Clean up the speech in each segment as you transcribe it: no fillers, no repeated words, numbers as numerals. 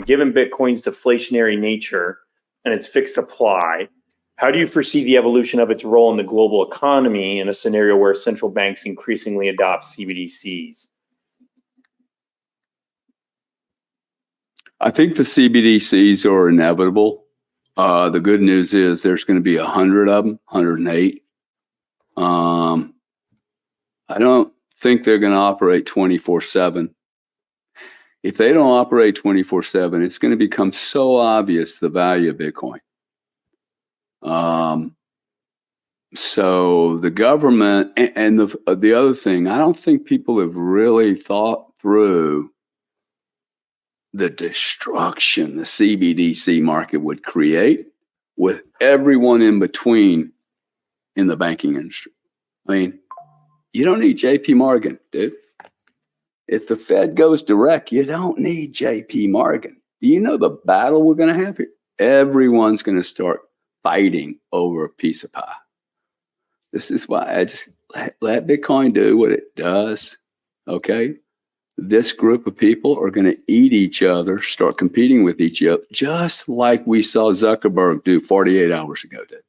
Given Bitcoin's deflationary nature and its fixed supply, how do you foresee the evolution of its role in the global economy in a scenario where central banks increasingly adopt CBDCs? I think the CBDCs are inevitable. The good news is there's going to be 100 of them, 108. I don't think they're going to operate 24/7. If they don't operate 24/7, it's going to become so obvious the value of Bitcoin. So the government and the other thing, I don't think people have really thought through the destruction the CBDC market would create with everyone in between in the banking industry. I mean, you don't need JP Morgan, dude. If the Fed goes direct, you don't need JP Morgan. Do you know the battle we're going to have here? Everyone's going to start fighting over a piece of pie. This is why I just let Bitcoin do what it does, okay? This group of people are going to eat each other, start competing with each other, just like we saw Zuckerberg do 48 hours ago, dude.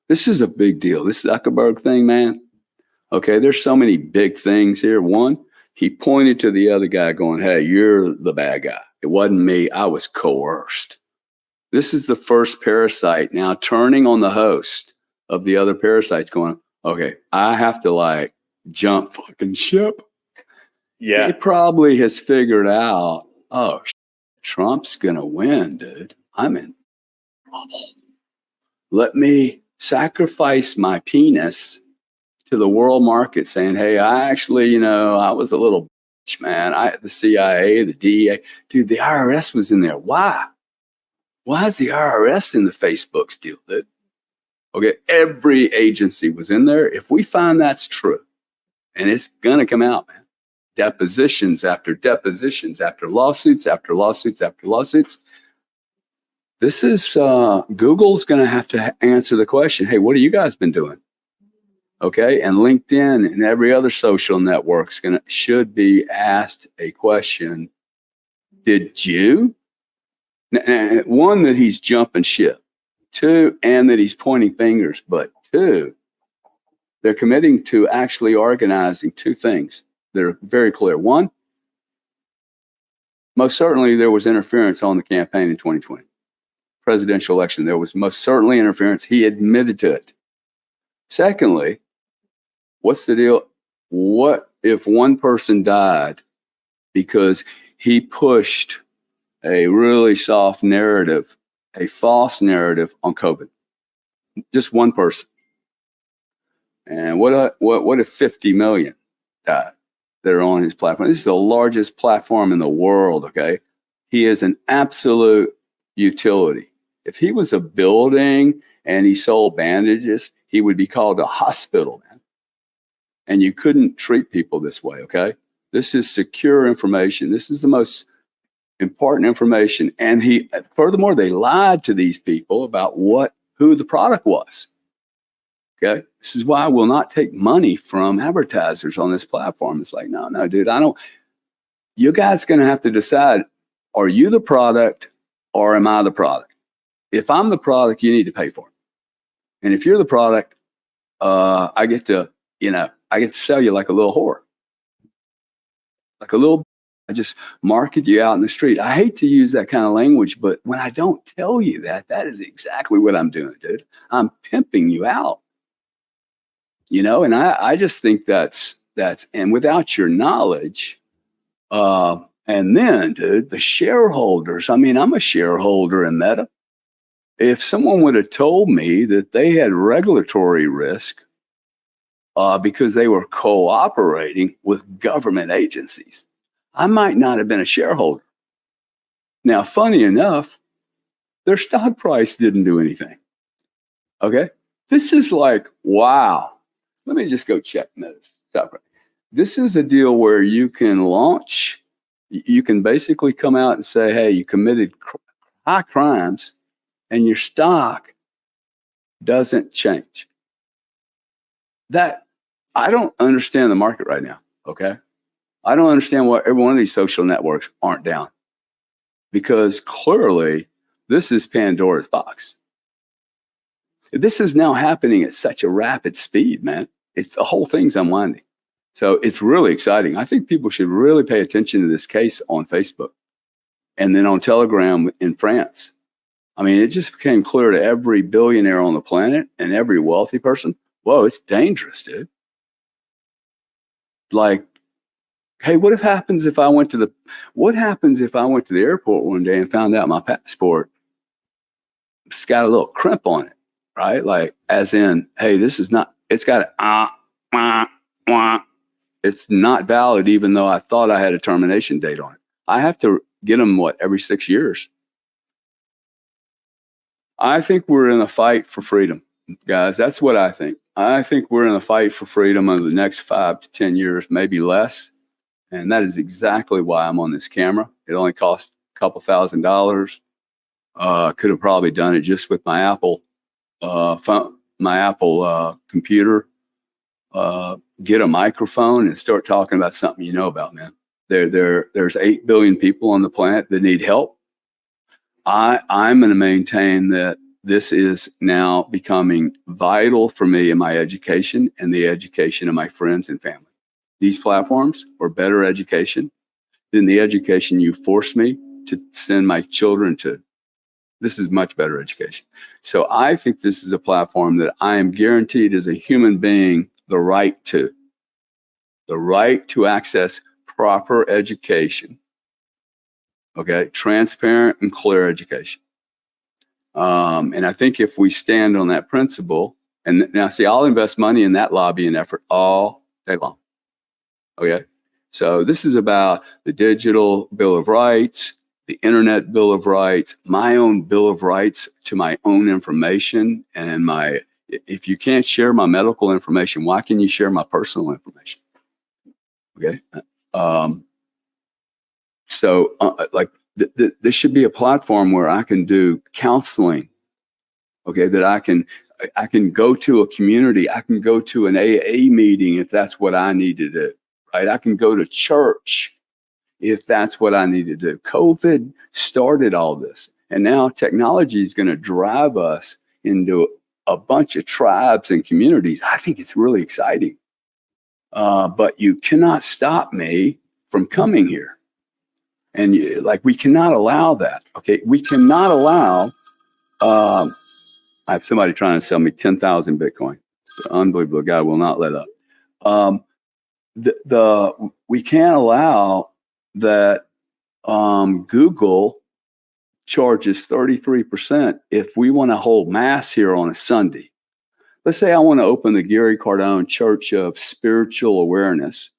This is a big deal. This Zuckerberg thing, man. Okay, there's so many big things here. One, he pointed to the other guy going, hey, you're the bad guy. It wasn't me. I was coerced. This is the first parasite now turning on the host of the other parasites going, okay, I have to like jump fucking ship. Yeah. He probably has figured out, oh, Trump's going to win, dude. I'm in trouble. Let me sacrifice my penis to the world market saying, hey, I actually, I was a little bitch, man. The CIA, the DEA, dude, the IRS was in there. Why? Why is the IRS in the Facebook deal, dude? Okay, every agency was in there. If we find that's true, and it's going to come out, man, depositions after depositions, after lawsuits, after lawsuits, after lawsuits. This is, Google's going to have to answer the question, hey, what have you guys been doing? Okay, and LinkedIn and every other social network should be asked a question. Did you? One, that he's jumping ship. Two, and that he's pointing fingers. But two, they're committing to actually organizing two things that are very clear. One, most certainly there was interference on the campaign in 2020. Presidential election, there was most certainly interference. He admitted to it. Secondly, what's the deal? What if one person died because he pushed a really soft narrative, a false narrative on COVID? Just one person. And what if 50 million died that are on his platform? This is the largest platform in the world, okay? He is an absolute utility. If he was a building and he sold bandages, he would be called a hospital, man. And you couldn't treat people this way, okay? This is secure information. This is the most important information. And furthermore, they lied to these people about who the product was. Okay. This is why I will not take money from advertisers on this platform. It's like, no, dude, you guys are going to have to decide, are you the product or am I the product? If I'm the product, you need to pay for it. And if you're the product, I get to sell you like a little whore. I just market you out in the street. I hate to use that kind of language, but when I don't tell you that is exactly what I'm doing, dude. I'm pimping you out. And I just think that's, and without your knowledge, and then, dude, the shareholders, I'm a shareholder in Meta. If someone would have told me that they had regulatory risk because they were cooperating with government agencies, I might not have been a shareholder. Now, funny enough, their stock price didn't do anything. Okay? This is like, wow. Let me just go check Meta's stock price. This is a deal where you can launch, you can basically come out and say, hey, you committed high crimes and your stock doesn't change. That, I don't understand the market right now, okay? I don't understand why every one of these social networks aren't down. because clearly this is Pandora's box. This is now happening at such a rapid speed, man. It's the whole thing's unwinding. So it's really exciting. I think people should really pay attention to this case on Facebook and then on Telegram in France. I mean, it just became clear to every billionaire on the planet and every wealthy person, whoa, it's dangerous, dude. Like, hey, what happens if I went to the airport one day and found out my passport it's got a little crimp on it, right? Like, as in, hey, this is not, it's got it's not valid, even though I thought I had a termination date on it. I have to get them, every 6 years? I think we're in a fight for freedom, guys. That's what I think. I think we're in a fight for freedom over the next 5 to 10 years, maybe less. And that is exactly why I'm on this camera. It only cost a couple $1,000. Could have probably done it just with my Apple phone, my Apple computer. Get a microphone and start talking about something you know about, man. There's 8 billion people on the planet that need help. I'm going to maintain that this is now becoming vital for me in my education and the education of my friends and family. These platforms are better education than the education you force me to send my children to. This is much better education. So I think this is a platform that I am guaranteed as a human being the right to access proper education. Okay, transparent and clear education. And I think if we stand on that principle, and now see, I'll invest money in that lobbying effort all day long. Okay, so this is about the digital Bill of Rights, the Internet Bill of Rights, my own Bill of Rights to my own information, and if you can't share my medical information, why can you share my personal information? Okay, this should be a platform where I can do counseling. Okay, that I can go to a community, I can go to an AA meeting if that's what I need to do. Right, I can go to church if that's what I need to do. COVID started all this, and now technology is going to drive us into a bunch of tribes and communities. I think it's really exciting, but you cannot stop me from coming here. And we cannot allow that. Okay, we cannot allow. I have somebody trying to sell me 10,000 Bitcoin. It's unbelievable. God will not let up. We can't allow that. Google charges 33% if we want to hold mass here on a Sunday. Let's say I want to open the Gary Cardone Church of Spiritual Awareness,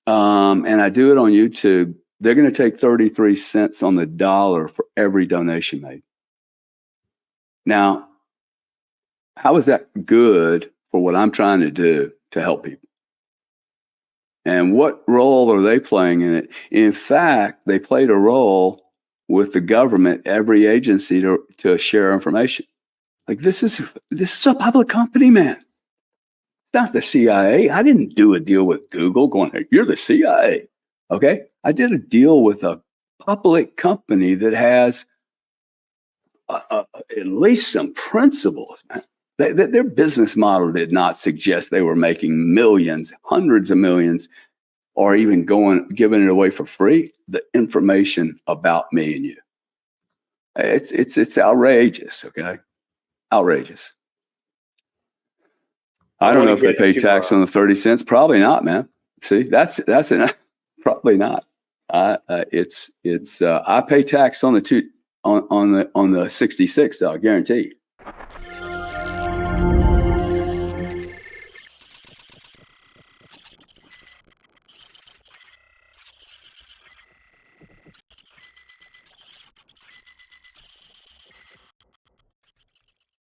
and I do it on YouTube. They're going to take 33 cents on the dollar for every donation made. Now, how is that good for what I'm trying to do to help people? And what role are they playing in it? In fact, they played a role with the government, every agency to share information. This is a public company, man. It's not the CIA. I didn't do a deal with Google going, hey, you're the CIA. Okay? I did a deal with a public company that has at least some principles, man. Their business model did not suggest they were making millions, hundreds of millions, or even giving it away for free. The information about me and you, it's outrageous. Okay, outrageous. I don't know if they pay tax on the 30 cents. Probably not, man. See, that's probably not. I pay tax on the 66. I'll guarantee you.